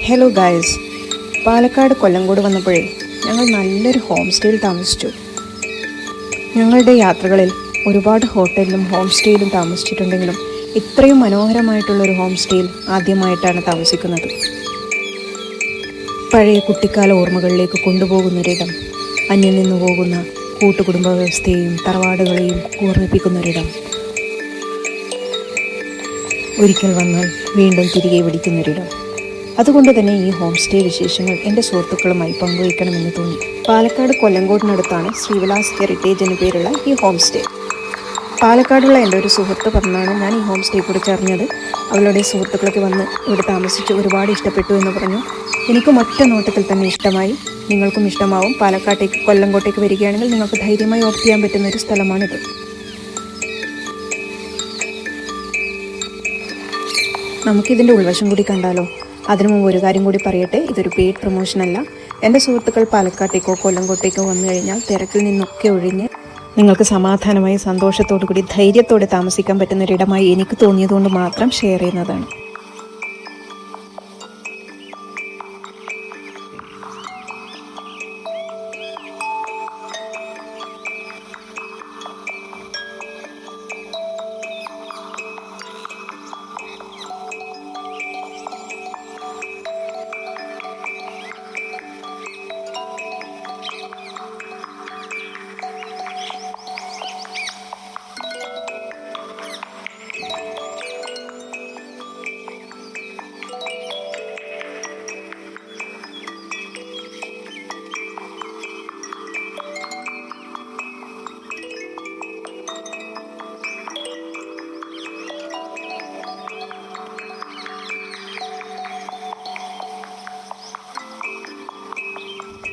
Hello guys, Palakkad Kollengode വന്നപ്പോഴേ ഞങ്ങൾ നല്ലൊരു ഹോം സ്റ്റേയിൽ താമസിച്ചു. ഞങ്ങളുടെ യാത്രകളിൽ ഒരുപാട് ഹോട്ടലിലും ഹോം സ്റ്റേയിലും താമസിച്ചിട്ടുണ്ടെങ്കിലും ഇത്രയും മനോഹരമായിട്ടുള്ളൊരു ഹോം സ്റ്റേയിൽ ആദ്യമായിട്ടാണ് താമസിക്കുന്നത്. പഴയ കുട്ടിക്കാല ഓർമ്മകളിലേക്ക് കൊണ്ടുപോകുന്നൊരിടം, അന്യം നിന്നു പോകുന്ന കൂട്ടുകുടുംബ വ്യവസ്ഥയെയും തറവാടുകളെയും ഓർമ്മിപ്പിക്കുന്നൊരിടം, ഒരിക്കൽ വന്നാൽ വീണ്ടും തിരികെ വിളിക്കുന്നൊരിടം. അതുകൊണ്ട് തന്നെ ഈ ഹോം സ്റ്റേ വിശേഷങ്ങൾ എൻ്റെ സുഹൃത്തുക്കളുമായി പങ്കുവയ്ക്കണമെന്ന് തോന്നി. പാലക്കാട് കൊല്ലങ്കോടിനടുത്താണ് ശ്രീവിലാസ് ഹെറിറ്റേജ് എന്നു പേരുള്ള ഈ ഹോം സ്റ്റേ. പാലക്കാടുള്ള എൻ്റെ ഒരു സുഹൃത്ത് പറഞ്ഞാണ് ഞാൻ ഈ ഹോം സ്റ്റേ കുറിച്ച് അറിഞ്ഞത്. അവളുടെ സുഹൃത്തുക്കളൊക്കെ വന്ന് ഇവിടെ താമസിച്ച് ഒരുപാട് ഇഷ്ടപ്പെട്ടു എന്ന് പറഞ്ഞു. എനിക്കും ഒറ്റ നോട്ടത്തിൽ തന്നെ ഇഷ്ടമായി. നിങ്ങൾക്കും ഇഷ്ടമാവും. പാലക്കാട്ടേക്ക് കൊല്ലങ്കോട്ടേക്ക് വരികയാണെങ്കിൽ നിങ്ങൾക്ക് ധൈര്യമായി ഓപ്റ്റ് ചെയ്യാൻ പറ്റുന്ന ഒരു സ്ഥലമാണിത്. നമുക്കിതിൻ്റെ ഉൾവശം കൂടി കണ്ടാലോ? അതിനു മുമ്പ് ഒരു കാര്യം കൂടി പറയട്ടെ, ഇതൊരു പെയ്ഡ് പ്രൊമോഷൻ അല്ല. എൻ്റെ സുഹൃത്തുക്കൾ പാലക്കാട്ടേക്കോ കൊല്ലങ്കോട്ടേക്കോ വന്നു കഴിഞ്ഞാൽ തിരക്കിൽ നിന്നൊക്കെ ഒഴിഞ്ഞ് നിങ്ങൾക്ക് സമാധാനമായി സന്തോഷത്തോടു കൂടി ധൈര്യത്തോടെ താമസിക്കാൻ പറ്റുന്നൊരിടമായി എനിക്ക് തോന്നിയതുകൊണ്ട് മാത്രം ഷെയർ ചെയ്യുന്നതാണ്.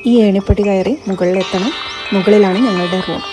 ഈ ഏണിപ്പടി കയറി മുകളിലെത്തണം. മുകളിലാണ് ഞങ്ങളുടെ റൂം.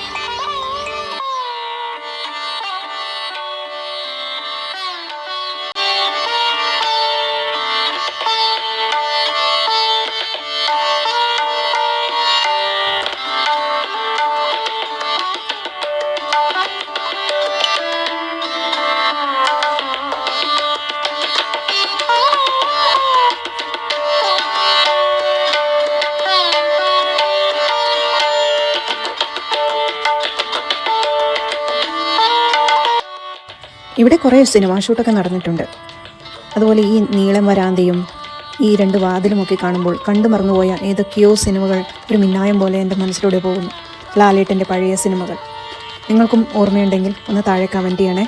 ഇവിടെ കുറേ സിനിമാ ഷൂട്ടൊക്കെ നടന്നിട്ടുണ്ട്. അതുപോലെ ഈ നീളം വരാന്തയും ഈ രണ്ട് വാതിലുമൊക്കെ കാണുമ്പോൾ കണ്ടു മറന്നുപോയ ഏതൊക്കെയോ സിനിമകൾ ഒരു മിന്നായം പോലെ എൻ്റെ മനസ്സിലൂടെ പോകുന്നു. ലാലേട്ടൻ്റെ പഴയ സിനിമകൾ. നിങ്ങൾക്കും ഓർമ്മയുണ്ടെങ്കിൽ ഒന്ന് താഴെ കമൻറ്റ് ചെയ്യണേ.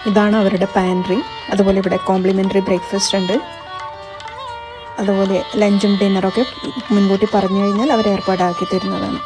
ഇതാണ് അവരുടെ പാൻട്രി. അതുപോലെ ഇവിടെ കോംപ്ലിമെൻ്ററി ബ്രേക്ക്ഫാസ്റ്റ് ഉണ്ട്. അതുപോലെ ലഞ്ചും ഡിന്നറൊക്കെ മുൻകൂട്ടി പറഞ്ഞു കഴിഞ്ഞാൽ അവർ ഏർപ്പാടാക്കി തരുന്നതാണ്.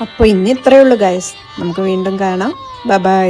അപ്പോൾ ഇന്ന് ഇത്രയേ ഉള്ളൂ ഗൈസ്. നമുക്ക് വീണ്ടും കാണാം. Bye bye.